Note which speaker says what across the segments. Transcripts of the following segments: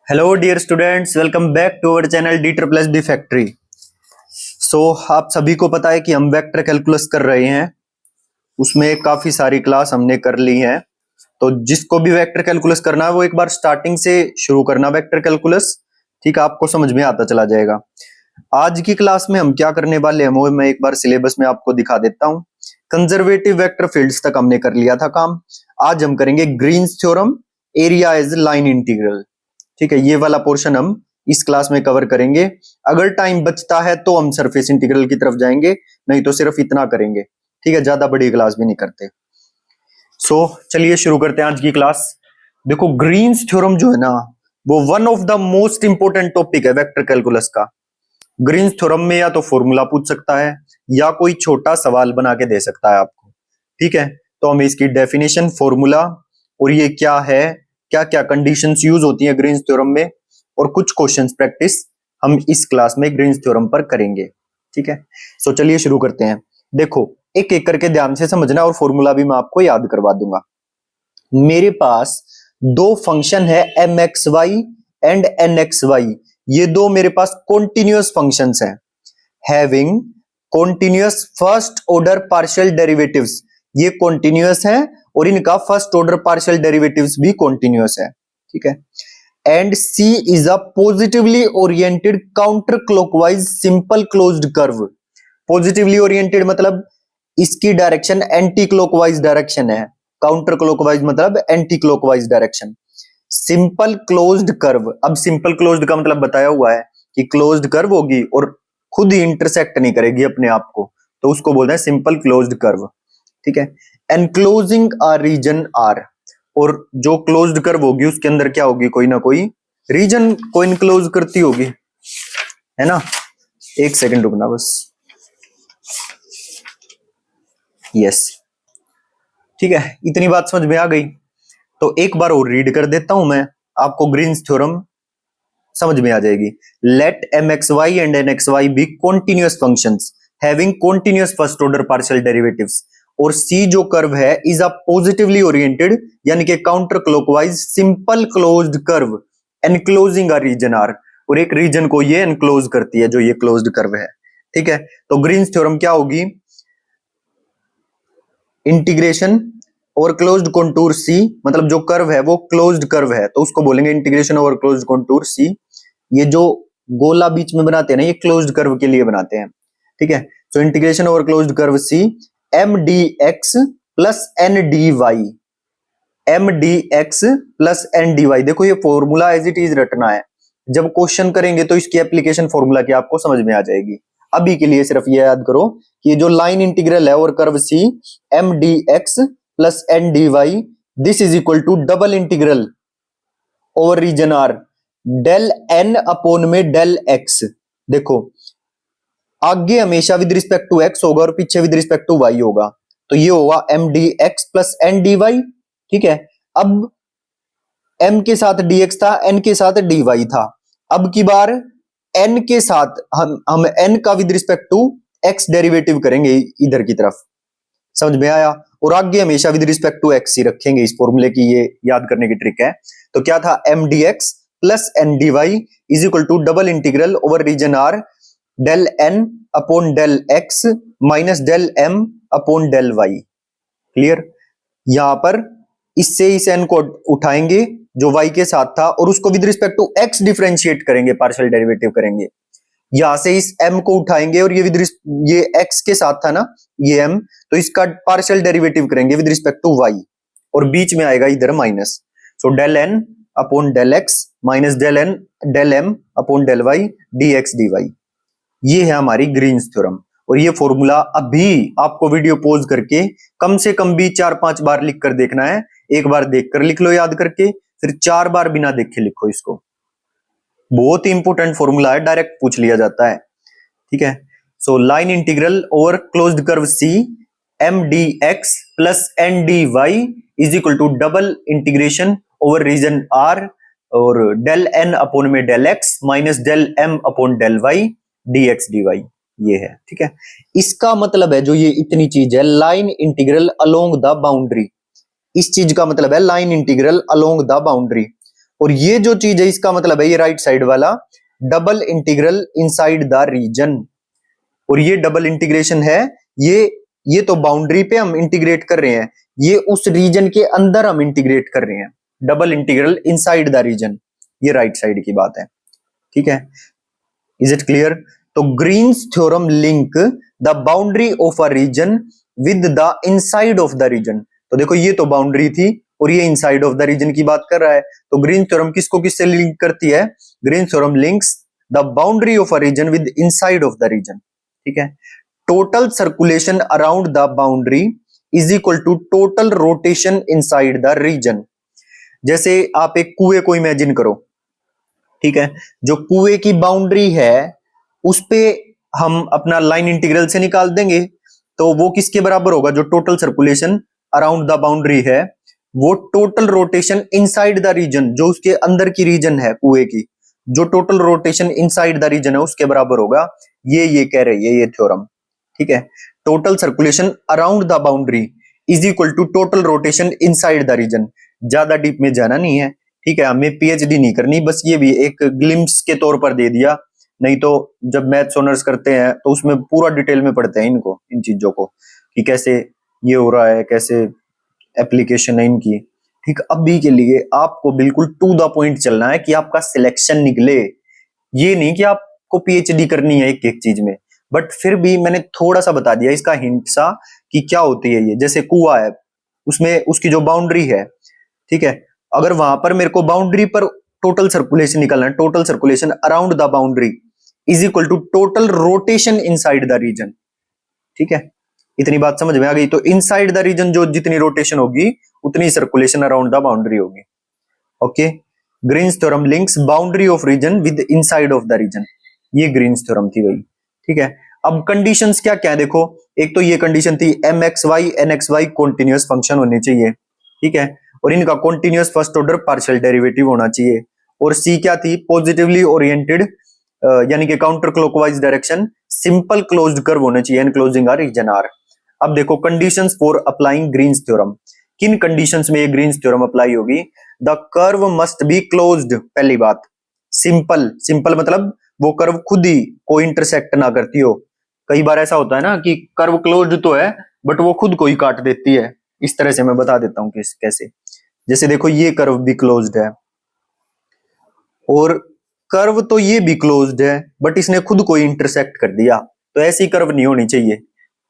Speaker 1: Hello dear students, welcome back to our channel D triple S B factory. So आप सभी को पता है कि हम वेक्टर कैलकुलस कर रहे हैं। उसमें काफी सारी क्लास हमने कर ली है। तो जिसको भी वेक्टर कैलकुलस करना है वो एक बार स्टार्टिंग से शुरू करना वेक्टर कैलकुलस। ठीक है, आपको समझ में आता चला जाएगा। आज की क्लास में हम क्या करने वाले हैं वो मैं एक बार सिलेबस में आपको दिखा देता हूँ। कंजर्वेटिव वेक्टर फील्ड्स तक हमने कर लिया था काम। आज हम करेंगे Green's theorem, area as line integral. ठीक है, ये वाला पोर्शन हम इस क्लास में कवर करेंगे। अगर टाइम बचता है तो हम सरफेस इंटीग्रल की तरफ जाएंगे, नहीं तो सिर्फ इतना करेंगे। ठीक है, ज्यादा बड़ी क्लास भी नहीं करते। चलिए शुरू करते हैं आज की क्लास। देखो, ग्रीन्स थ्योरम जो है ना, वो one of the most important topic है वेक्टर कैलकुलस का। ग्रीन्स थ्योरम में या तो फॉर्मूला पूछ सकता है या कोई छोटा सवाल बना के दे सकता है आपको। ठीक है, तो हम इसकी डेफिनेशन, फॉर्मूला और ये क्या है, क्या क्या कंडीशंस यूज होती हैं ग्रीन्स थ्योरम में, और कुछ क्वेश्चंस प्रैक्टिस हम इस क्लास में ग्रीन्स थ्योरम पर करेंगे। ठीक है, चलिए शुरू करते हैं। देखो, एक एक करके ध्यान से समझना और फॉर्मूला भी मैं आपको याद करवा दूंगा। मेरे पास दो फंक्शन है mxy एंड nxy। ये दो मेरे पास कॉन्टिन्यूअस फंक्शंस हैं, having continuous first order partial derivatives. ये कॉन्टिन्यूअस हैं और इनका फर्स्ट ऑर्डर पार्शियल डेरिवेटिव्स भी कॉन्टिन्यूअस है। ठीक है, and C is a positively oriented counter clockwise simple closed curve. Positively oriented मतलब इसकी डायरेक्शन एंटी क्लॉकवाइज डायरेक्शन है, काउंटर क्लॉकवाइज मतलब anti clockwise direction. Simple closed curve, अब सिंपल क्लोज्ड का मतलब बताया हुआ है कि क्लोज्ड कर्व होगी और खुद ही इंटरसेक्ट नहीं करेगी अपने आप को, तो उसको बोलते हैं सिंपल क्लोज्ड कर्व। ठीक है, एनक्लोजिंग अ रीजन आर, और जो क्लोज्ड कर्व होगी उसके अंदर क्या होगी, कोई ना कोई रीजन को इनक्लोज करती होगी, है ना। एक सेकंड रुकना बस। यस, ठीक है, इतनी बात समझ में आ गई। तो एक बार और रीड कर देता हूं मैं, आपको ग्रीन्स थ्योरम समझ में आ जाएगी। Let mxy and nxy be continuous functions having continuous first order partial derivatives, और C जो कर्व है इज अ पॉजिटिवली ओरिएंटेड यानी कि counter clockwise simple closed curve enclosing a region R, और एक रीजन को ये एनक्लोज करती है जो ये क्लोज्ड कर्व है। ठीक है, तो ग्रीन्स थ्योरम क्या होगी, integration over closed contour C, मतलब जो कर्व है वो क्लोज्ड कर्व है तो उसको बोलेंगे integration over closed contour C। ये जो गोला बीच में बनाते हैं ना, ये क्लोज्ड कर्व के लिए बनाते हैं। ठीक है, so integration over closed curve C m d x plus n d y, m d x plus n d y. देखो, ये फॉर्मूला एज इट इज रटना है, जब क्वेश्चन करेंगे तो इसकी एप्लीकेशन फॉर्मूला की आपको समझ में आ जाएगी। अभी के लिए सिर्फ ये याद करो कि जो लाइन इंटीग्रल है और curve C m d x plus n d y, this is equal to double integral over region R del n upon में डेल एक्स। देखो, आगे हमेशा विद रिस्पेक्ट टू एक्स होगा और पीछे विद रिस्पेक्ट टू वाई होगा, तो ये होगा m d x plus n d y. ठीक है, अब m के साथ dx था, n के साथ dy था। अब की बार n के साथ हम n का with respect to x derivative करेंगे इधर की तरफ। समझ में आया, और आगे हमेशा विद रिस्पेक्ट टू x ही रखेंगे। इस फॉर्मूले की ये याद करने की ट्रिक है। तो क्या था, m d x plus n d y is equal to double integral over region R del n upon del x minus del m upon del y। Clear, यहां पर इससे इस n को उठाएंगे जो y के साथ था और उसको with respect to x differentiate करेंगे, पार्शियल डेरिवेटिव करेंगे। यहां से इस m को उठाएंगे और ये x के साथ था ना, ये m, तो इसका पार्शियल डेरिवेटिव करेंगे विद रिस्पेक्ट टू y, और बीच में आएगा इधर minus. So del n upon del x minus del m upon del y dx dy। ये है हमारी ग्रीन्स थ्योरम, और ये फॉर्मूला अभी आपको वीडियो पॉज करके कम से कम भी 4-5 बार लिख कर देखना है। एक बार देखकर लिख लो याद करके, फिर 4 बार बिना देखे लिखो इसको। बहुत ही इंपोर्टेंट फॉर्मूला है, डायरेक्ट पूछ लिया जाता है। ठीक है, so line integral over closed curve C m d x plus n d y is equal to double integration over region R और डेल n अपॉन में del x minus del m upon del y dx dy। ये है, ठीक है। इसका मतलब है जो ये इतनी चीज है, line integral along the boundary, इस चीज का मतलब है line integral along the boundary. और ये जो चीज है इसका मतलब है ये राइट साइड वाला double integral inside the region. और ये डबल इंटीग्रेशन है, ये तो बाउंड्री पे हम इंटीग्रेट कर रहे हैं, ये उस रीजन के अंदर हम इंटीग्रेट कर रहे हैं। Double integral inside the region, ये राइट साइड की बात है। ठीक है, इज इट क्लियर? तो Green's theorem link the boundary of a region with the inside of the region. तो देखो ये तो बाउंड्री थी और ये इनसाइड ऑफ द रीजन की बात कर रहा है। तो ग्रीन्स थ्योरम किसको किससे लिंक करती है? Green's theorem links the boundary of a region with inside of the region. ठीक है, total circulation around the boundary is equal to total rotation inside the region. जैसे आप एक कुएं को इमेजिन करो, ठीक है, जो कुएं की बाउंड्री है उस पे हम अपना लाइन इंटीग्रल से निकाल देंगे, तो वो किसके बराबर होगा? जो total circulation around the boundary है वो total rotation inside the region, जो उसके अंदर की रीजन है कुएं की, जो total rotation inside the region है उसके बराबर होगा। ये कह रही है ये थ्योरम। ठीक है, total circulation around the boundary is equal to total rotation inside the region. ज्यादा डीप में जाना नहीं है, ठीक है, हमें पीएचडी नहीं करनी, बस ये भी एक ग्लिम्स के तौर पर दे दिया। नहीं तो जब मैथ्स ऑनर्स करते हैं तो उसमें पूरा डिटेल में पढ़ते हैं इनको, इन चीजों को, कि कैसे ये हो रहा है, कैसे एप्लीकेशन है इनकी। ठीक, अभी के लिए आपको बिल्कुल टू द पॉइंट चलना है कि आपका सिलेक्शन निकले, ये नहीं कि आपको पीएचडी करनी है एक एक चीज में। बट फिर भी मैंने थोड़ा सा बता दिया इसका हिंट सा कि क्या होती है ये। जैसे कुआं है, उसमें उसकी जो बाउंड्री है, ठीक है, अगर वहां पर मेरे को बाउंड्री पर टोटल सर्कुलेशन निकालना है, total circulation around the boundary is equal to total rotation inside the region. ठीक है, इतनी बात समझ में आ गई? तो इनसाइड द रीजन जो जितनी रोटेशन होगी उतनी सर्कुलेशन अराउंड द बाउंड्री होगी। Okay, Green's theorem links boundary of region with inside of the region, ये ग्रीन्स थ्योरम थी भाई। ठीक है, अब कंडीशंस क्या क्या है देखो। एक तो ये कंडीशन थी m x y n x y continuous function होने चाहिए, ठीक है, और इनका continuous first order partial derivative होना चाहिए। और सी क्या थी? पॉजिटिवली ओरिएंटेड यानी कि counter clockwise direction, simple closed curve होना चाहिए एनक्लोजिंग आर रीजन आर। अब देखो conditions for applying Green's theorem, किन कंडीशंस में ये ग्रीन्स थ्योरम अप्लाई होगी? The curve must be closed, पहली बात। सिंपल, सिंपल मतलब वो कर्व खुद ही कोई इंटरसेक्ट ना करती हो। कई बार ऐसा होता है ना कि कर्व क्लोज्ड तो है बट वो खुद को ही काट देती है। इस तरह से मैं बता देता हूं कैसे। जैसे देखो ये कर्व भी क्लोज्ड है और कर्व तो ये भी क्लोज्ड है बट इसने खुद को ही इंटरसेक्ट कर दिया, तो ऐसी कर्व नहीं होनी चाहिए।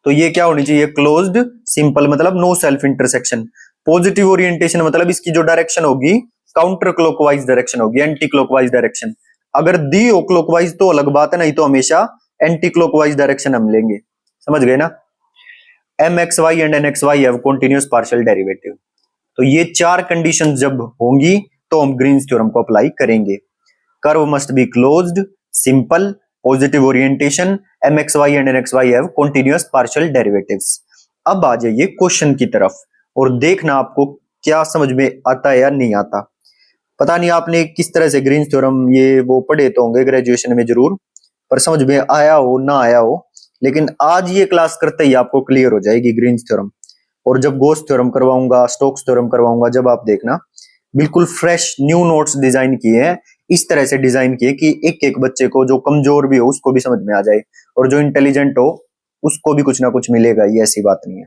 Speaker 1: तो ये क्या होनी चाहिए? क्लोज्ड। सिंपल मतलब no self intersection. Positive orientation मतलब इसकी जो डायरेक्शन होगी काउंटर क्लॉकवाइज डायरेक्शन होगी, एंटी क्लॉकवाइज डायरेक्शन। अगर दी हो क्लॉकवाइज तो अलग बात है, नहीं तो हमेशा एंटी क्लॉकवाइज डायरेक्शन हम लेंगे। समझ गए ना? M x y and n x y have continuous partial derivative. तो ये चार कंडीशन जब होंगी तो हम ग्रीन्स थ्योरम को अप्लाई करेंगे। Curve must be closed, simple, positive orientation, m x y and n x y have continuous partial derivatives. अब आ जाइए क्वेश्चन की तरफ और देखना आपको क्या समझ में आता है या नहीं आता। पता नहीं आपने किस तरह से ग्रीन्स थ्योरम ये वो पढ़े तो होंगे ग्रेजुएशन में जरूर, पर समझ में आया हो ना आया हो, लेकिन आज ये क्लास करते ही आपको क्लियर हो जाएगी ग्रीन्स थ्योरम। और जब गोस थ्योरम करवाऊंगा, स्टोक्स थ्योरम करवाऊंगा, जब आप देखना बिल्कुल फ्रेश न्यू नोट्स डिजाइन किए हैं, इस तरह से डिजाइन किए कि एक एक बच्चे को, जो कमजोर भी हो उसको भी समझ में आ जाए और जो इंटेलिजेंट हो उसको भी कुछ ना कुछ मिलेगा। ये ऐसी बात नहीं है।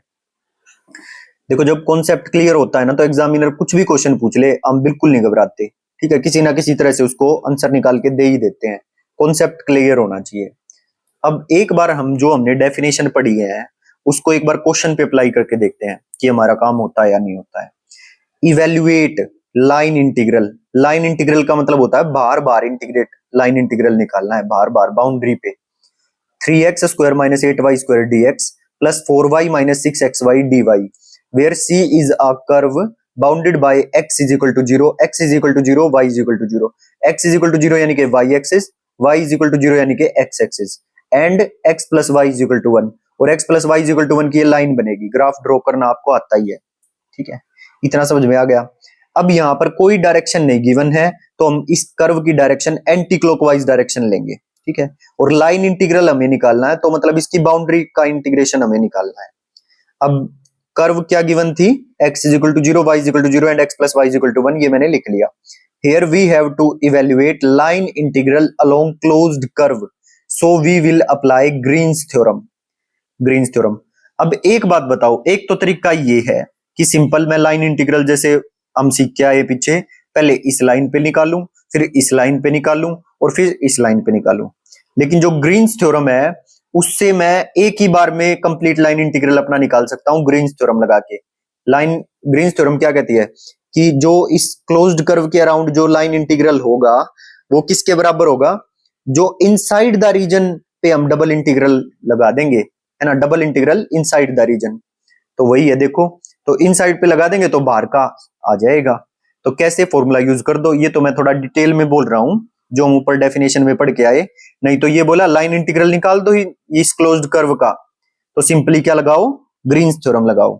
Speaker 1: देखो जब कॉन्सेप्ट क्लियर होता है ना तो एग्जामिनर कुछ भी क्वेश्चन पूछ ले हम बिल्कुल नहीं घबराते, ठीक है, किसी ना किसी तरह से उसको आंसर निकाल के दे ही देते हैं। कॉन्सेप्ट क्लियर होना चाहिए। अब एक बार हम जो हमने डेफिनेशन पढ़ी है उसको एक बार क्वेश्चन पे अप्लाई करके देखते हैं कि हमारा काम होता है या नहीं होता है। Evaluate line integral. Line integral का मतलब होता है बार बार इंटीग्रेट, लाइन इंटीग्रल निकालना है बार बार बाउंड्री पे। 3x square minus 8y square dx plus 4y minus 6xy dy where c is a curve bounded by x is equal to 0, x is equal to 0, y is equal to 0, x is equal to 0 यानी कि y axis, y is equal to 0 यानी कि x axis and x plus y is equal to 1 और x plus y is equal to 1 की ये line बनेगी। Graph draw करना आपको आता ही है, ठीक है, इतना समझ में आ गया। अब यहाँ पर कोई डायरेक्शन नहीं गिवन है तो हम इस कर्व की डायरेक्शन एंटी क्लॉकवाइज डायरेक्शन लेंगे, ठीक है, और लाइन इंटीग्रल हमें निकालना है तो मतलब इसकी बाउंड्री का इंटीग्रेशन हमें निकालना है। अब कर्व क्या गिवन थी? x is equal to 0, y is equal to 0 and x plus y is equal to 1, ये मैंने लिख लिया। here we have to evaluate line integral along closed curve, so we will apply Green's theorem. Green's theorem. अब एक बात बताओ, एक तो तरीका ये है कि सिंपल मैं लाइन इंटीग्रल जैसे हम सीख के आए पीछे, पहले इस लाइन पे निकालूं, फिर इस लाइन पे निकालूं और फिर इस लाइन पे निकालूं। लेकिन जो ग्रीन्स थ्योरम है उससे मैं एक ही बार में कंप्लीट लाइन इंटीग्रल अपना निकाल सकता हूं ग्रीन्स थ्योरम लगा के। लाइन ग्रीन्स थ्योरम क्या कहती है कि जो इस क्लोज्ड कर्व के अराउंड जो लाइन इंटीग्रल होगा वो किसके बराबर होगा, जो इनसाइड द रीजन पे हम डबल इंटीग्रल लगा देंगे, है ना, double integral inside the region. तो वही है, देखो, तो इनसाइड पे लगा देंगे तो बाहर का आ जाएगा। तो कैसे फॉर्मूला यूज कर दो, ये तो मैं थोड़ा डिटेल में बोल रहा हूं जो हम ऊपर डेफिनेशन में पढ़ के आए, नहीं तो ये बोला लाइन इंटीग्रल निकाल दो ही इस क्लोज्ड कर्व का, तो सिंपली क्या लगाओ, ग्रीन्स थ्योरम लगाओ।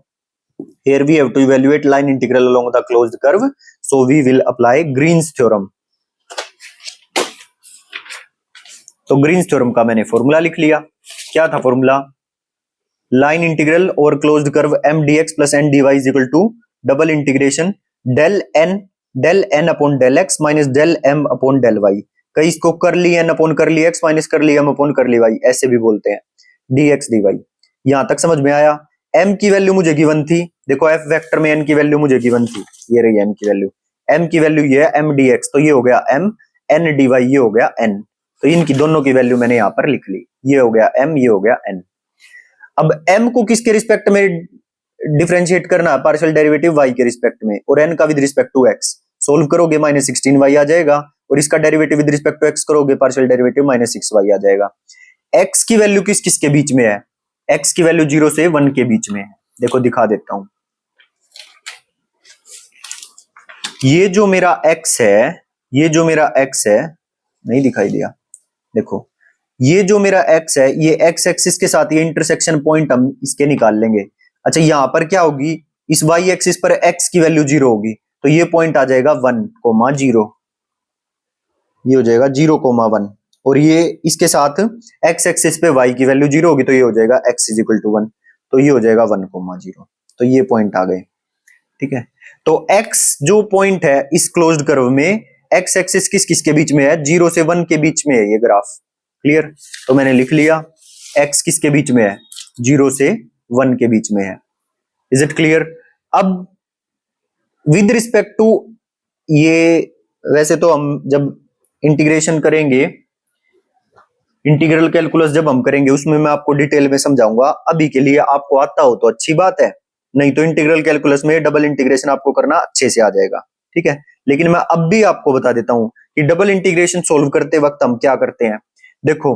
Speaker 1: Here we have to evaluate line integral along the closed curve, so we will apply Green's theorem. तो ग्रीन्स थ्योरम का मैंने फॉर्मूला लिख लिया। क्या था formula, line integral over closed curve m dx plus n dy is equal to double integration del n upon del x minus del m upon del y। कई इसको curly n upon curly x minus curly m upon curly y ऐसे भी बोलते हैं, dx dy। यहां तक समझ में आया। m की वैल्यू मुझे गिवन थी, देखो f वेक्टर में n की वैल्यू मुझे गिवन थी, ये रही m की वैल्यू। m की वैल्यू ये है m dx, तो ये हो गया m, n dy ये हो गया n। तो इनकी दोनों की वैल्यू मैंने यहां पर लिख ली, ये हो गया m, ये हो गया n। अब m को किसके रिस्पेक्ट में डिफरेंशिएट करना, पार्शियल डेरिवेटिव y के रिस्पेक्ट में, और n का with respect to x। Solve करोगे माइनस 16y आ जाएगा, और इसका derivative with respect to x करोगे पार्शियल डेरिवेटिव माइनस 6y आ जाएगा। x की वैल्यू किस किस के बीच में है, x की वैल्यू 0 से 1 के बीच में है। देखो दिखा देता हूं, ये जो मेरा x है, ये जो मेरा x है, नहीं दिखाई दिया, देखो ये जो मेरा x है, ये x एक्सिस के साथ ये इंटरसेक्शन पॉइंट हम इसके निकाल लेंगे। अच्छा यहां पर क्या होगी, इस y एक्सिस पर x की वैल्यू 0 होगी, तो ये पॉइंट आ जाएगा 1,0, ये हो जाएगा 0,1, और ये इसके साथ x एक्सिस पे y की वैल्यू 0 होगी, तो ये हो जाएगा x इज इक्वल टू 1, तो ये हो जाएगा 1,0। तो ये पॉइंट आ गए, ठीक है। तो x जो पॉइंट है इस क्लोज्ड कर्व में, x एक्सिस किस किस के बीच में है, 0 से 1 के बीच में है ये ग्राफ, क्लियर। तो मैंने लिख लिया x किसके बीच में है, 0 से 1 के बीच में है। Is it clear. अब विद रिस्पेक्ट टू ये, वैसे तो हम जब इंटीग्रेशन करेंगे, इंटीग्रल कैलकुलस जब हम करेंगे उसमें मैं आपको डिटेल में समझाऊंगा। अभी के लिए आपको आता हो तो अच्छी बात है, नहीं तो इंटीग्रल कैलकुलस में डबल इंटीग्रेशन आपको करना अच्छे से आ जाएगा, ठीक है। लेकिन मैं अब भी आपको बता देता हूं कि डबल इंटीग्रेशन सोल्व करते वक्त हम क्या करते हैं। देखो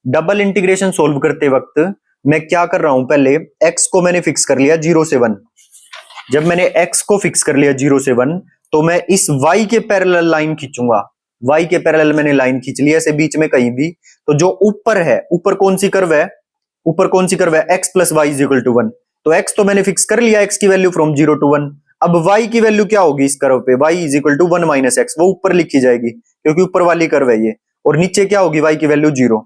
Speaker 1: डबल इंटीग्रेशन सोल्व करते वक्त मैं क्या कर रहा हूं, पहले x को मैंने फिक्स कर लिया 0 से 1। जब मैंने x को फिक्स कर लिया 0 से 1, तो मैं इस y के पैरेलल लाइन खींचूंगा। y के पैरेलल मैंने लाइन खींच ली ऐसे बीच में कहीं भी, तो जो ऊपर है, ऊपर कौन सी कर्व है, ऊपर कौन सी कर्व है, x plus y is equal to 1। तो x तो मैंने फिक्स कर लिया, x की वैल्यू फ्रॉम 0 टू 1। अब y की वैल्यू क्या होगी इस कर्व पे, y is equal to 1 minus x, वो ऊपर लिखी जाएगी क्योंकि ऊपर वाली कर्व है ये, और नीचे क्या होगी, y की वैल्यू 0।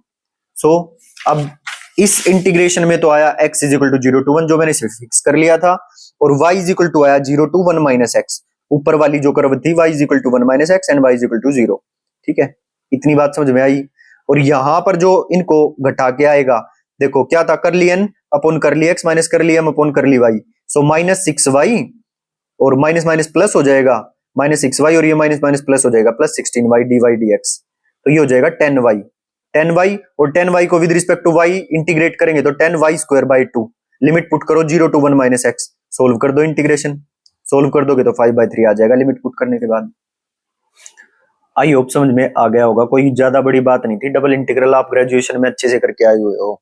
Speaker 1: सो अब इस इंटीग्रेशन में तो आया x is equal to 0 to 1 जो मैंने सिर्फ फिक्स कर लिया था, और y इज इक्वल टू आया 0 टू 1 माइनस एक्स, ऊपर वाली जो कर्व थी y is equal to 1 minus x and y is equal to 0, ठीक है। इतनी बात समझ में आई। और यहां पर जो इनको घटा के आएगा, देखो क्या था, करली n upon curly x minus curly m upon curly y, so minus 6y और माइनस माइनस प्लस हो जाएगा, माइनस 6y और ये माइनस माइनस प्लस हो जाएगा, प्लस 16y dy dx, तो ये हो जाएगा 10y। 10y और 10y को with respect to y integrate करेंगे तो 10y square by 2, limit put करो 0 टू 1 माइनस एक्स, सोल्व कर दो इंटीग्रेशन, सोल्व कर दोगे तो 5/3 आ जाएगा लिमिट पुट करने के बाद। आई होप समझ में आ गया होगा, कोई ज्यादा बड़ी बात नहीं थी। डबल इंटीग्रल आप ग्रेजुएशन में अच्छे से करके आए हुए हो,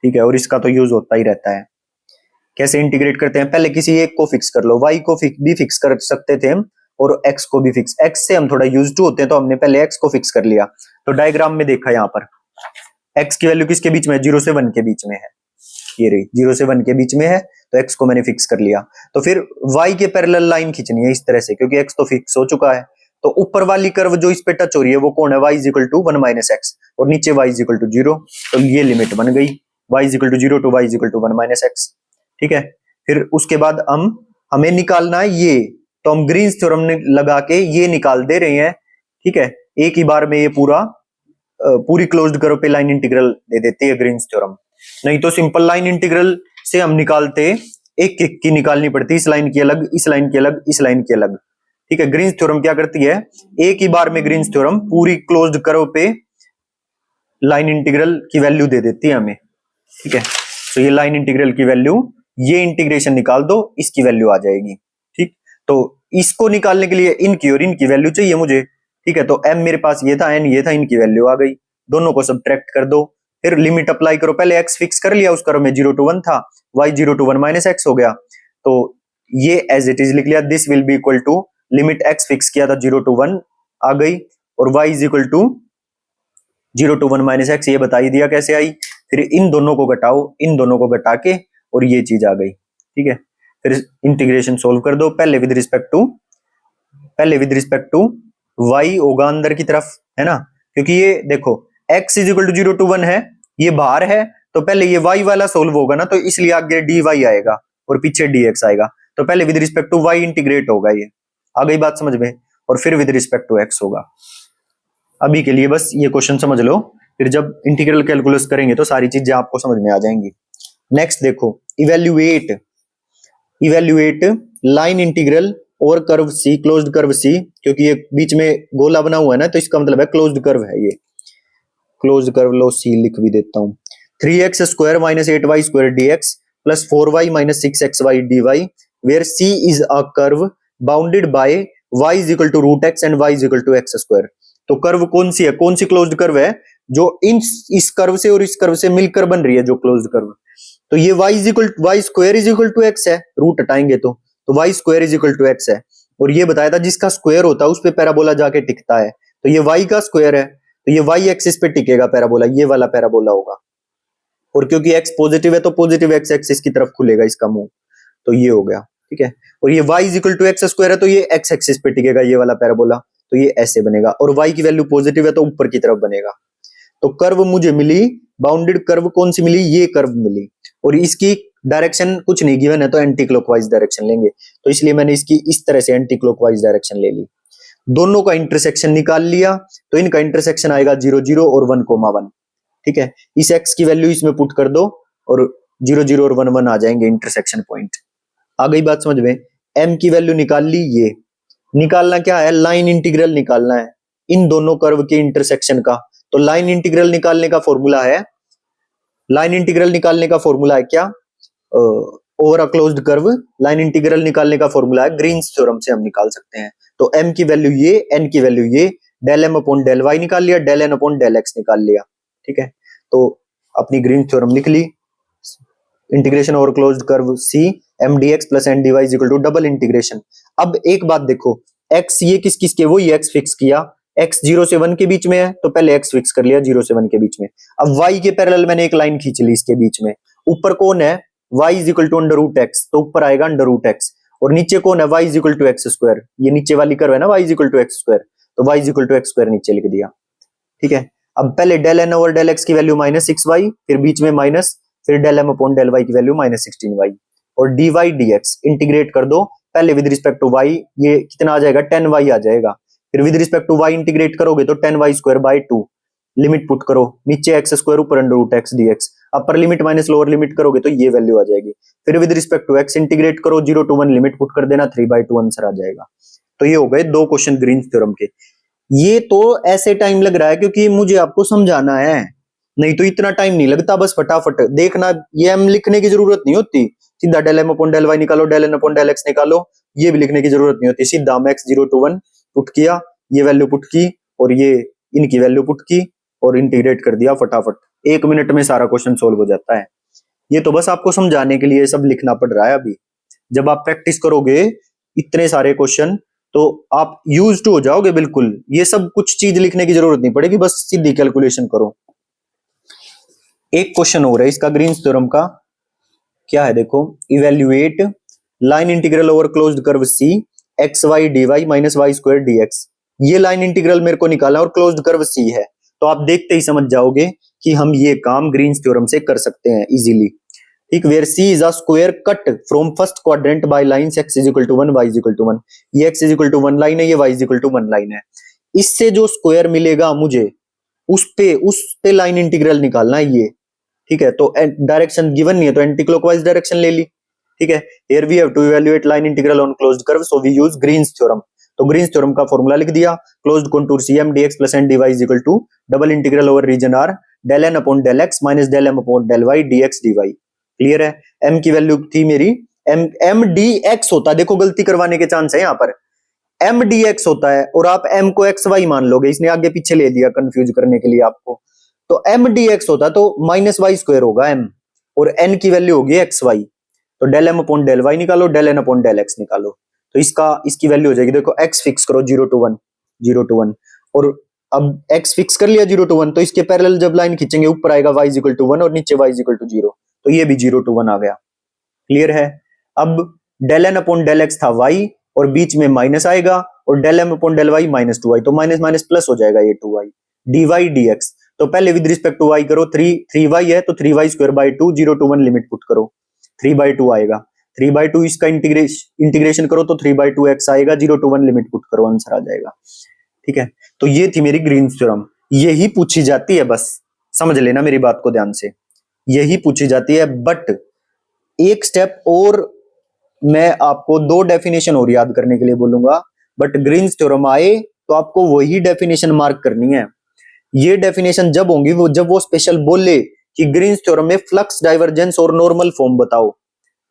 Speaker 1: ठीक है, और इसका तो यूज होता ही रहता है। कैसे इंटीग्रेट करते हैं, पहले किसी एक को फिक्स कर लो, y को भी फिक्स कर सकते थे हम, और x को भी फिक्स, x से हम थोड़ा यूज टू होते हैं तो हमने पहले x को फिक्स कर लिया। तो डायग्राम में देखा यहाँ पर x की वैल्यू किसके बीच में है, 0 से 1 के बीच में है, ये रही 0 से 1 के बीच में है, तो x को मैंने फिक्स कर लिया। तो फिर y के पैरेलल लाइन खींचनी है इस तरह से, क्योंकि x तो फिक्स हो चुका है। तो ऊपर वाली कर्व जो इस पे टच हो रही है वो कौन है, y is equal to 1 minus x, और नीचे y इज इक्वल टू 0, तो ये लिमिट बन गई, y is equal to 0 to y is equal to 1 minus x, ठीक है। फिर उसके बाद हमें निकालना है तो हम ग्रीन्स थ्योरम लगा के ये निकाल दे रहे हैं, ठीक है, एक ही बार में ये पूरी क्लोज्ड कर्व पे लाइन इंटीग्रल दे देती है ग्रीन्स थ्योरम। नहीं तो सिंपल लाइन इंटीग्रल से हम निकालते एक एक की निकालनी पड़ती, इस लाइन की अलग, इस लाइन की अलग, इस लाइन की अलग, ठीक है। ग्रीन्स थ्योरम क्या करती है, एक ही बार में ग्रीन्स थ्योरम पूरी क्लोज्ड कर्व पे लाइन इंटीग्रल की वैल्यू दे देती है हमें, ठीक है। तो ये लाइन इंटीग्रल की वैल्यू, ये इंटीग्रेशन निकाल दो, इसकी वैल्यू आ जाएगी, ठीक। तो इसको निकालने के लिए इनकी और इनकी वैल्यू चाहिए मुझे, ठीक है। तो m मेरे पास ये था, n ये था, इनकी वैल्यू आ गई, दोनों को सब्ट्रैक्ट कर दो, फिर लिमिट अप्लाई करो। पहले x फिक्स कर लिया, उस कर्व में 0 to 1 था, y 0 to 1 माइनस x हो गया, तो ये एज इट इज लिख लिया, this will be equal to limit x fix किया था 0 to 1 आ गई, और y is equal to 0 to 1 minus x, ये बता ही दिया कैसे आई। फिर इन दोनों को घटाओ, इन दोनों को घटा के, और ये चीज आ गई, ठीक है। फिर इंटीग्रेशन सोल्व कर दो, पहले विद रिस्पेक्ट टू y होगा अंदर की तरफ, है ना, क्योंकि ये देखो x is equal to 0 to 1 है, ये बाहर है, तो पहले ये y वाला सोल्व होगा ना, तो इसलिए आगे dy आएगा और पीछे dx आएगा। तो पहले with respect to y integrate होगा, ये आ गई बात समझ में, और फिर विद रिस्पेक्ट टू x होगा। अभी के लिए बस ये क्वेश्चन समझ लो, फिर जब इंटीग्रल कैलकुलस करेंगे तो सारी चीजें आपको समझ में आ जाएंगी। नेक्स्ट देखो, इवेल्युएट लाइन इंटीग्रल और कर्व सी, क्लोज्ड कर्व सी, क्योंकि ये बीच में गोला बना हुआ है ना, तो इसका मतलब है क्लोज्ड कर्व है, ये क्लोज्ड कर्व लो सी लिख भी देता हूं। 3x square minus 8y square dx plus 4y minus 6xy dy where c is a curve bounded by y is equal to root x and y is equal to x square. तो curve कौन सी है, कौन सी closed curve है जो इस curve से और इस कर्व से मिलकर बन रही है, जो क्लोज्ड कर्व। तो ये y square is equal to x है, रूट हटाएंगे तो y square is equal to x है, और ये बताया था जिसका स्क्वायर होता है उस पे पैराबोला जाके टिकता है, तो ये y का स्क्वायर है, तो ये y एक्सिस पे टिकेगा पैराबोला, ये वाला पैराबोला होगा, और क्योंकि x पॉजिटिव है तो पॉजिटिव x एक्सिस की तरफ खुलेगा इसका मुंह, तो ये हो गया, ठीक है। और ये y is equal to x square है, तो ये x एक्सिस पे टिकेगा ये वाला पैराबोला, तो ये ऐसे बनेगा, और y की वैल्यू पॉजिटिव है तो ऊपर की तरफ बनेगा। तो कर्व मुझे मिली, बाउंडेड कर्व कौन सी मिली, ये कर्व मिली, और इसकी डायरेक्शन कुछ नहीं गिवन है, तो एंटी क्लॉकवाइज डायरेक्शन लेंगे, तो इसलिए मैंने इसकी इस तरह से एंटी क्लॉकवाइज डायरेक्शन ले ली। दोनों का इंटरसेक्शन निकाल लिया, तो इनका इंटरसेक्शन आएगा 0 0 और 1,1, ठीक है। इस x की वैल्यू इसमें पुट कर दो, और 0 0 और 1 1 आ जाएंगे इंटरसेक्शन पॉइंट। आ गई बात समझ में। m की वैल्यू निकाल ली, ये निकालना क्या है, लाइन इंटीग्रल निकालना है इन दोनों कर्व के इंटरसेक्शन का। तो लाइन इंटीग्रल निकालने का फॉर्मूला है, क्या, over a closed curve line integral निकालने का फॉर्मूला है ग्रीन्स थ्योरम से हम निकाल सकते हैं। तो m की वैल्यू ये, n की वैल्यू ये, del m upon del y निकाल लिया, del n upon del x निकाल लिया, ठीक है। तो अपनी ग्रीन्स थ्योरम लिख ली, integration over closed curve c m dx plus n dy is equal to double integration. अब एक बात देखो, x ये किस किस के, वो ये x फिक्स किया, x 0 से 1 के बीच में है, तो पहले x फिक्स कर लिया 0 से 1 के बीच में। अब y के पैरेलल मैंने एक लाइन खींच ली इसके बीच में, ऊपर कौन है, y is equal to under root x, तो ऊपर आएगा अंडर रूट एक्स, और नीचे कौन है, y is equal to x square, ये नीचे वाली कर्व है ना y is equal to x square, तो y is equal to x square नीचे लिख दिया, ठीक है। अब पहले del n over del x की वैल्यू माइनस 6y, फिर बीच में माइनस, फिर del m upon del y की वैल्यू माइनस 16y, और dy dx इंटीग्रेट कर दो, पहले विद रिस्पेक्ट टू y ये कितना आ जाएगा, 10y आ जाएगा, फिर with respect to y integrate करोगे तो 10y square by 2, limit put करो, नीचे एक्स स्क्वायर ऊपर under root x dx, upper limit minus lower limit करोगे तो ये वैल्यू आ जाएगी, फिर with respect to x integrate करो, 0 to 1 लिमिट पुट कर देना, 3/2 आंसर आ जाएगा। तो ये हो गए दो क्वेश्चन ग्रीन्स थ्योरम के। ये तो ऐसे टाइम लग रहा है क्योंकि मुझे आपको समझाना है, नहीं तो इतना टाइम नहीं लगता, बस फटाफट देखना, ये हम लिखने की जरूरत नहीं होती, सीधा del m upon del y निकालो, del n upon del x निकालो, ये भी लिखने की जरूरत नहीं होती, सीधा हम x 0 to 1 पुट किया, ये वैल्यू पुट की, और ये इनकी वैल्यू पुट की, और इंटीग्रेट कर दिया फटाफट, 1 मिनट में सारा क्वेश्चन सोल्व हो जाता है। ये तो बस आपको समझाने के लिए सब लिखना पड़ रहा है अभी, जब आप प्रैक्टिस करोगे इतने सारे क्वेश्चन तो आप यूज्ड टू हो जाओगे बिल्कुल, ये सब कुछ चीज लिखने की जरूरत नहीं पड़ेगी, बस सीधी कैलकुलेशन करो। एक क्वेश्चन हो रहा है इसका ग्रीन्स थ्योरम का, क्या है देखो, evaluate line integral over closed curve C X Y D Y minus Y square D X. ये लाइन इंटीग्रल मेरे को निकालना है और क्लोज्ड कर्व सी है, तो आप देखते ही समझ जाओगे कि हम ये काम ग्रीन्स थ्योरम से कर सकते हैं इजीली, ठीक, where C is a square cut from first quadrant by lines x is equal to 1 y is equal to 1। ये x is equal to 1 line है, ये y is equal to 1 line है। इससे जो स्क्वायर मिलेगा मुझे उस पे लाइन इंटीग्रल निकालना है ये। ठीक है, तो डायरेक्शन गिवन नहीं है तो एंटी क्लॉकवाइज डायरेक्शन ले ली। ठीक है, here we have to evaluate line integral on closed curve, so we use Green's theorem. तो ग्रीन्स थ्योरम का फॉर्मूला लिख दिया, closed contour CM dx plus n dy is equal to double integral over region R del n अपॉन del x minus del m अपॉन del y dx dy। Clear है? m की वैल्यू थी मेरी m dx होता है, देखो गलती करवाने के चांस है यहाँ पर, m dx होता है और आप m को xy मान लोगे, इसने आगे पीछे ले लिया कंफ्यूज करने के लिए आपको। तो m dx होता है तो माइनस वाई स्क्वायर होगा m, और n की वैल्यू होगी xy, तो del m अपॉन del y निकालो, del n अपॉन del x निकालो, तो इसकी वैल्यू हो जाएगी, देखो x फिक्स करो 0 to 1 0 to 1, और अब x फिक्स कर लिया 0 to 1, तो इसके पैरेलल जब लाइन खींचेंगे ऊपर आएगा y इज इक्वल टू 1 और नीचे y इज इक्वल टू 0, तो ये भी 0 to 1 आ गया। क्लियर है? अब del n अपॉन del x था y और बीच में माइनस आएगा, और del m अपॉन del y माइनस 2y, तो माइनस माइनस प्लस हो जाएगा ये 2y dy dx। तो पहले विद रिस्पेक्ट टू y करो, 3y है तो 3y square by 2 0 to 1 limit put करो, 3/2 आएगा, 3/2 इसका इंटीग्रेशन करो तो 3/2 x आएगा, 0 to 1 लिमिट पुट करो, आंसर आ जाएगा। ठीक है, तो ये थी मेरी ग्रीन्स थ्योरम, यही पूछी जाती है, बस समझ लेना मेरी बात को ध्यान से, यही पूछी जाती है। बट एक स्टेप और मैं आपको, दो डेफिनेशन और याद करने के लिए बोलूंगा, बट ग्रीन्स थ्योरम आए तो आपको वही डेफिनेशन मार्क करनी है। ये डेफिनेशन जब होंगी जब वो स्पेशल बोले कि ग्रीन्स थ्योरम में फ्लक्स डाइवर्जेंस और नॉर्मल फॉर्म बताओ,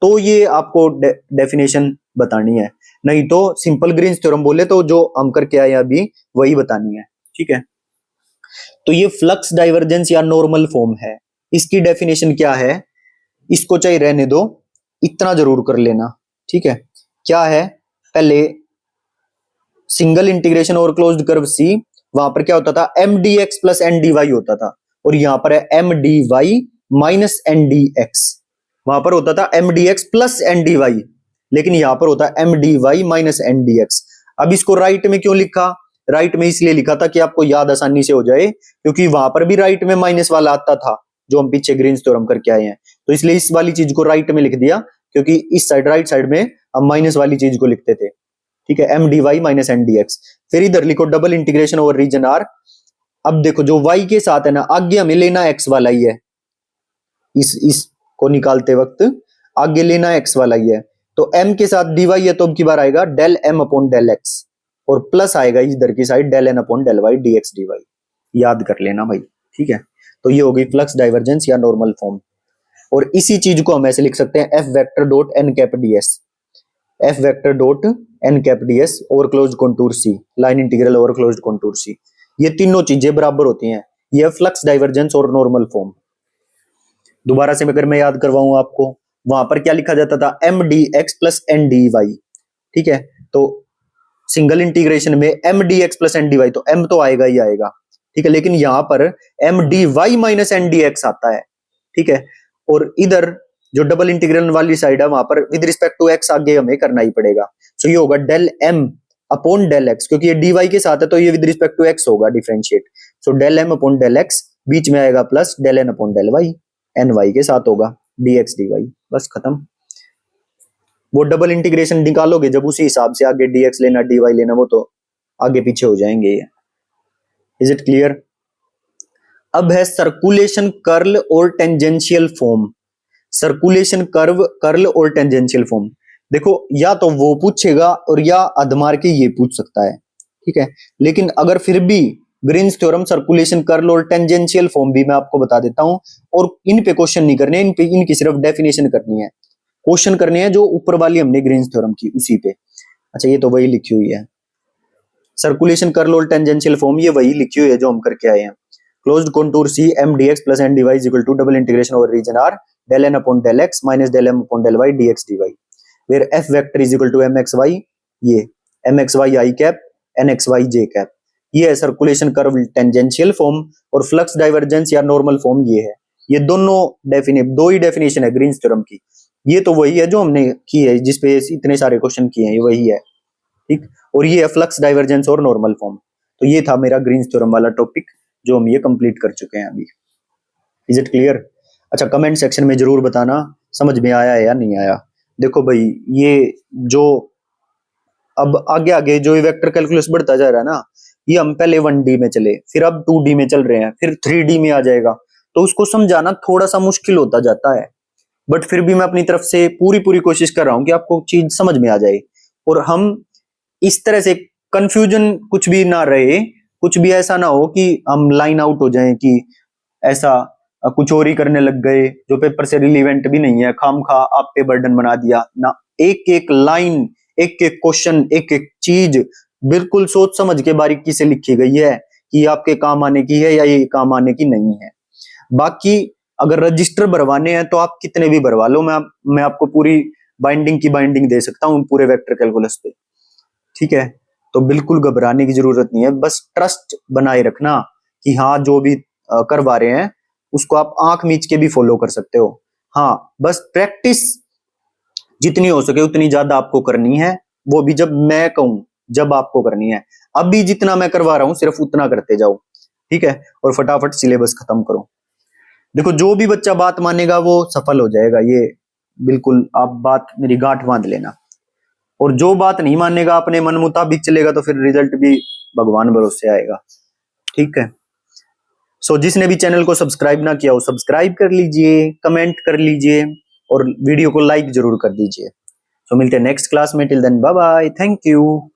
Speaker 1: तो ये आपको डेफिनेशन बतानी है, नहीं तो सिंपल ग्रीन्स थ्योरम बोले तो जो हम करके आए अभी वही बतानी है। ठीक है, तो ये फ्लक्स डाइवर्जेंस या नॉर्मल फॉर्म है, इसकी डेफिनेशन क्या है, इसको चाहे रहने दो, इतना जरूर कर लेना। ठीक है, क्या है, पहले सिंगल इंटीग्रेशन और क्लोज्ड कर्व C, वहां पर क्या होता था, m dx plus n dy होता था, और यहां पर है m dy minus n dx, वहां पर होता था m dx plus n dy, लेकिन यहां पर होता है m dy minus n dx। अब इसको राइट में क्यों लिखा, राइट में इसलिए लिखा था कि आपको याद आसानी से हो जाए, क्योंकि वहां पर भी राइट में माइनस वाला आता था जो हम पीछे ग्रीन्स थ्योरम करके आए हैं, तो इसलिए इस वाली चीज को राइट में लिख दिया, क्योंकि इस साइड राइट साइड में हम माइनस वाली चीज को लिखते थे। ठीक है, m dy minus n dx। फिर इधर लिखो double integration over region R। अब देखो जो y के साथ है ना, आगे हमें लेना x वाला ही है, इस को निकालते वक्त आगे लेना x वाला ही है, तो m के साथ dy है तो अब की बार आएगा del m अपॉन del x, और प्लस आएगा इधर की साइड del n अपॉन del y dx dy, याद कर लेना भाई। ठीक है, तो ये हो गई फ्लक्स डाइवर्जेंस या नॉर्मल फॉर्म। और इसी चीज को हम ऐसे लिख सकते हैं f vector dot n cap ds, f vector dot n cap ds over closed contour C, line integral over closed contour C, ये तीनों चीजें बराबर होती हैं, ये फ्लक्स डाइवर्जेंस और नॉर्मल फॉर्म। दोबारा से अगर मैं याद करवाऊं आपको, वहां पर क्या लिखा जाता था, m dx plus n dy। ठीक है, तो सिंगल इंटीग्रेशन में m dx plus n dy, तो m तो आएगा ही आएगा। ठीक है, लेकिन यहां पर m dy minus n dx आता है। ठीक है, और इधर जो डबल इंटीग्रल वाली साइड है वहां पर विद रिस्पेक्ट टू x आगे हमें करना ही पड़ेगा, सो ये होगा del m अपॉन del x, क्योंकि ये dy के साथ है तो ये विद रिस्पेक्ट टू x होगा डिफरेंशिएट, सो del m अपॉन del x, बीच में आएगा प्लस del n अपॉन del y, ny के साथ होगा dx dy, बस खत्म। वो डबल इंटीग्रेशन निकालोगे जब उसी हिसाब से आगे dx लेना dy लेना, वो तो आगे पीछे हो जाएंगे ये। Is it clear? अब है सर्कुलेशन कर्ल और tangential form. Circulation curve, curl और टेंजेंशियल फॉर्म, देखो या तो वो पूछेगा और या अधमार के ये पूछ सकता है। ठीक है, लेकिन अगर फिर भी ग्रीन्स थ्योरम, सर्कुलेशन कर्ल और टेंजेंशियल फॉर्म भी मैं आपको बता देता हूं, और इन पे क्वेश्चन नहीं करने, इन पे इनकी सिर्फ डेफिनेशन करनी है, क्वेश्चन करने हैं जो ऊपर वाली हमने ग्रीन्स थ्योरम की उसी पे। अच्छा, ये तो वही लिखी हुई है, सर्कुलेशन कर्ल और टेंजेंशियल फॉर्म ये वही लिखी हुई है जो हम करके आए हैं। Closed contour C m dx plus n dy is equal to double integration over region R del n अपॉन del x minus del m अपॉन del y dx dy, where f vector is equal to mxy, ये mxy i cap nxy j cap, ये है circulation curve tangential form, और flux divergence या normal form ये है। ये दोनों दो ही डेफिनेशन है ग्रीन्स थ्योरम की, ये तो वही है जो हमने की है, जिसपे इतने सारे क्वेश्चन किए हैं, ये वही है। ठीक, और ये है फ्लक्स डाइवर्जेंस और नॉर्मल फॉर्म। तो ये था मेरा ग्रीन्स थ्योरम वाला टॉपिक जो हम ये कंप्लीट कर चुके हैं अभी। Is it clear? अच्छा, कमेंट सेक्शन में जरूर बताना समझ में आया है या नहीं आया? देखो भाई, ये जो अब आगे आगे जो वेक्टर कैलकुलस बढ़ता जा रहा है ना, ये हम पहले 1D में चले, फिर अब 2D में चल रहे हैं, फिर 3D में आ जाएगा, तो उसको समझाना थोड़ा सा मुश्किल होता जाता है। बट फिर भी मैं अपनी तरफ से पूरी पूरी कोशिश कर रहा हूं कि आपको चीज समझ में आ जाए, और हम इस तरह से कंफ्यूजन कुछ भी ना रहे, कुछ भी ऐसा ना हो कि हम लाइन आउट हो जाएं कि ऐसा कुछ और ही करने लग गए जो पेपर से रिलीवेंट भी नहीं है, खाम खा आप पे बर्डन बना दिया ना। एक एक लाइन, एक एक क्वेश्चन, एक एक चीज बिल्कुल सोच समझ के बारीकी से लिखी गई है कि ये आपके काम आने की है या ये काम आने की नहीं है। बाकी अगर रजिस्टर भरवाने हैं तो आप कितने भी भरवा लो, मैं आपको पूरी बाइंडिंग की बाइंडिंग दे सकता हूँ पूरे वेक्टर कैलकुलस पे, ठीक है? तो बिल्कुल घबराने की जरूरत नहीं है, बस ट्रस्ट बनाए रखना कि हाँ जो भी करवा रहे हैं उसको आप आंख मीच के भी फॉलो कर सकते हो। हाँ, बस प्रैक्टिस जितनी हो सके उतनी ज्यादा आपको करनी है, वो भी जब मैं कहूं, जब आपको करनी है। अभी जितना मैं करवा रहा हूं सिर्फ उतना करते जाओ, ठीक है? और फटाफट सिलेबस खत्म करो। देखो, जो भी बच्चा बात मानेगा वो सफल हो जाएगा, ये बिल्कुल आप बात मेरी गांठ बांध लेना। और जो बात नहीं मानेगा, अपने मन मुताबिक चलेगा, तो फिर रिजल्ट भी भगवान भरोसे आएगा, ठीक है? सो जिसने भी चैनल को सब्सक्राइब ना किया हो सब्सक्राइब कर लीजिए, कमेंट कर लीजिए और वीडियो को लाइक जरूर कर दीजिए। सो मिलते हैं नेक्स्ट क्लास में, till then bye bye, thank you.